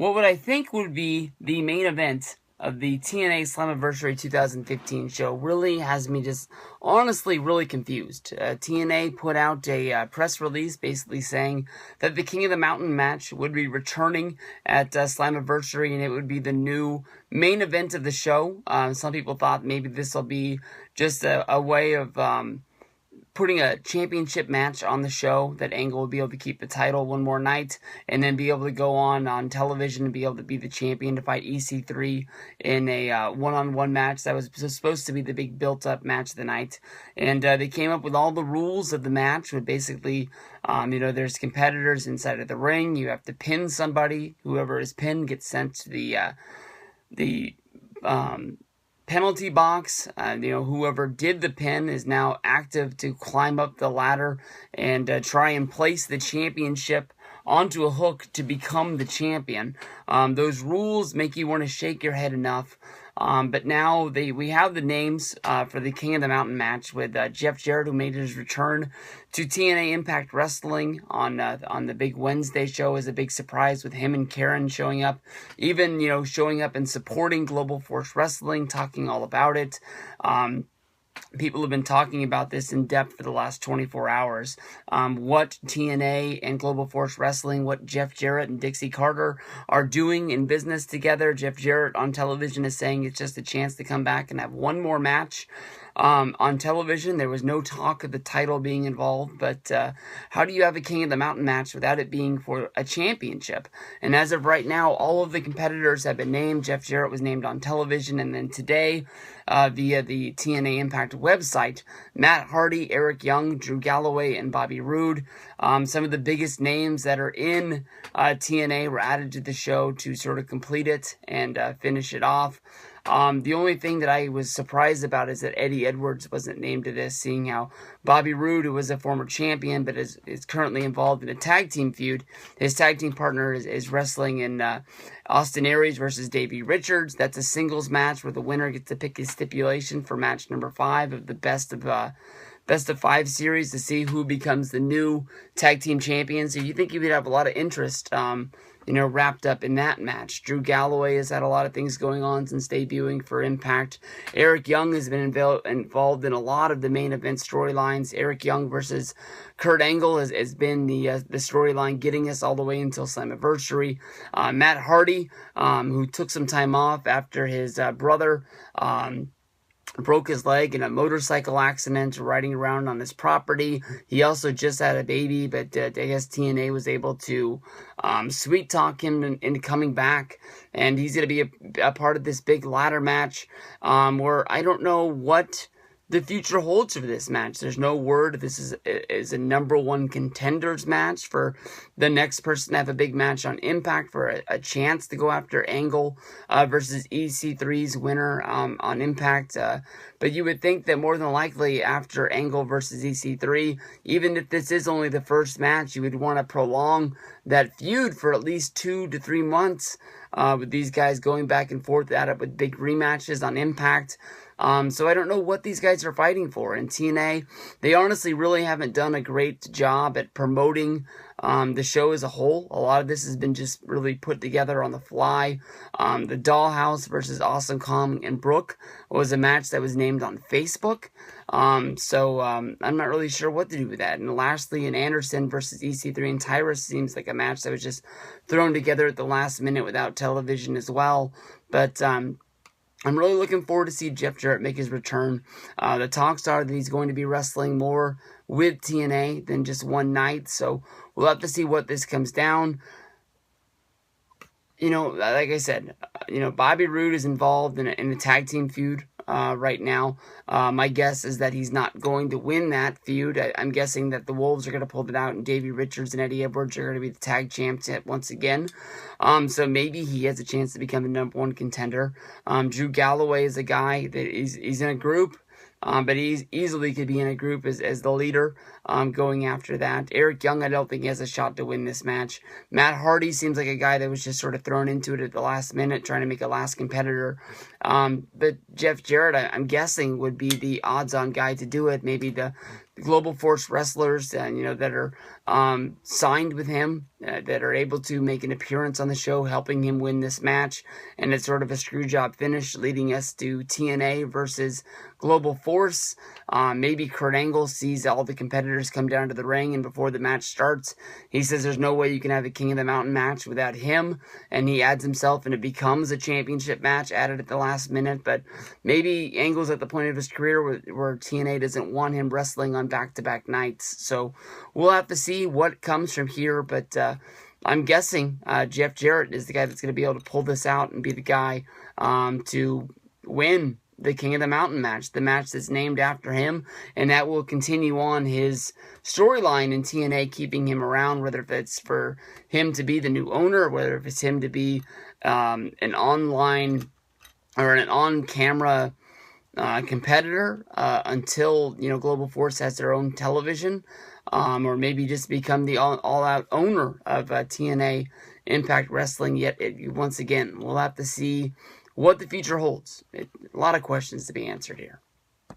what would I think would be the main event of the TNA SLAMMIVERSARY 2015 show really has me just honestly really confused. TNA put out a press release basically saying that the King of the Mountain match would be returning at SLAMMIVERSARY, and it would be the new main event of the show. Some people thought maybe this will be just a way of putting a championship match on the show, that Angle will be able to keep the title one more night and then be able to go on television and be able to be the champion to fight EC3 in a one-on-one match that was supposed to be the big built-up match of the night. And they came up with all the rules of the match, with basically, there's competitors inside of the ring. You have to pin somebody. Whoever is pinned gets sent to the penalty box. Whoever did the pin is now active to climb up the ladder and try and place the championship onto a hook to become the champion. Those rules make you want to shake your head enough. But now we have the names for the King of the Mountain match with Jeff Jarrett, who made his return to TNA Impact Wrestling on the big Wednesday show as a big surprise, with him and Karen showing up, even showing up and supporting Global Force Wrestling, talking all about it. People have been talking about this in depth for the last 24 hours. What TNA and Global Force Wrestling, what Jeff Jarrett and Dixie Carter are doing in business together. Jeff Jarrett on television is saying it's just a chance to come back and have one more match on television. There was no talk of the title being involved, but how do you have a King of the Mountain match without it being for a championship? And as of right now, all of the competitors have been named. Jeff Jarrett was named on television, and then today, via the TNA Impact website, Matt Hardy, Eric Young, Drew Galloway, and Bobby Roode, some of the biggest names that are in TNA, were added to the show to sort of complete it and finish it off. The only thing that I was surprised about is that Eddie Edwards wasn't named to this, seeing how Bobby Roode, who was a former champion but is currently involved in a tag team feud. His tag team partner is wrestling in Austin Aries versus Davey Richards. That's a singles match where the winner gets to pick his stipulation for match number 5 of the best of 5 series to see who becomes the new tag team champion. So you think you would have a lot of interest wrapped up in that match. Drew Galloway has had a lot of things going on since debuting for Impact. Eric Young has been involved in a lot of the main event storylines. Eric Young versus Kurt Angle has been the storyline getting us all the way until Slammiversary. Matt Hardy, who took some time off after his brother broke his leg in a motorcycle accident riding around on his property. He also just had a baby, but I guess TNA was able to sweet talk him into coming back, and he's going to be a part of this big ladder match where I don't know what the future holds for this match. There's no word. This is a number 1 contenders match for the next person to have a big match on Impact for a chance to go after Angle versus EC3's winner on Impact. But you would think that more than likely after Angle versus EC3, even if this is only the first match, you would want to prolong that feud for at least 2 to 3 months with these guys going back and forth at it with big rematches on Impact. So I don't know what these guys are fighting for. In TNA, they honestly really haven't done a great job at promoting the show as a whole. A lot of this has been just really put together on the fly. The Dollhouse versus Awesome Kong and Brooke was a match that was named on Facebook. So I'm not really sure what to do with that. And Lashley and Anderson versus EC3 and Tyrus seems like a match that was just thrown together at the last minute without television as well. But I'm really looking forward to see Jeff Jarrett make his return. The talks are that he's going to be wrestling more with TNA than just one night, so we'll have to see what this comes down. Like I said, Bobby Roode is involved in a tag team feud right now. My guess is that he's not going to win that feud. I'm guessing that the Wolves are going to pull it out, and Davey Richards and Eddie Edwards are going to be the tag champs once again. So maybe he has a chance to become the number 1 contender. Drew Galloway is a guy that he's in a group. But he easily could be in a group as the leader going after that. Eric Young, I don't think he has a shot to win this match. Matt Hardy seems like a guy that was just sort of thrown into it at the last minute, trying to make a last competitor. But Jeff Jarrett, I'm guessing, would be the odds-on guy to do it. Maybe the Global Force wrestlers, that are signed with him, that are able to make an appearance on the show, helping him win this match. And it's sort of a screw job finish, leading us to TNA versus Global Force. Maybe Kurt Angle sees all the competitors come down to the ring, and before the match starts, he says there's no way you can have a King of the Mountain match without him, and he adds himself, and it becomes a championship match added at the last minute. But maybe Angle's at the point of his career where TNA doesn't want him wrestling on back-to-back nights. So we'll have to see what comes from here, but I'm guessing Jeff Jarrett is the guy that's going to be able to pull this out and be the guy to win the King of the Mountain match, the match that's named after him, and that will continue on his storyline in TNA, keeping him around, whether it's for him to be the new owner, whether it's him to be an online or an on-camera competitor until Global Force has their own television, or maybe just become the all-out owner of TNA Impact Wrestling. Yet, once again, we'll have to see what the future holds. A lot of questions to be answered here.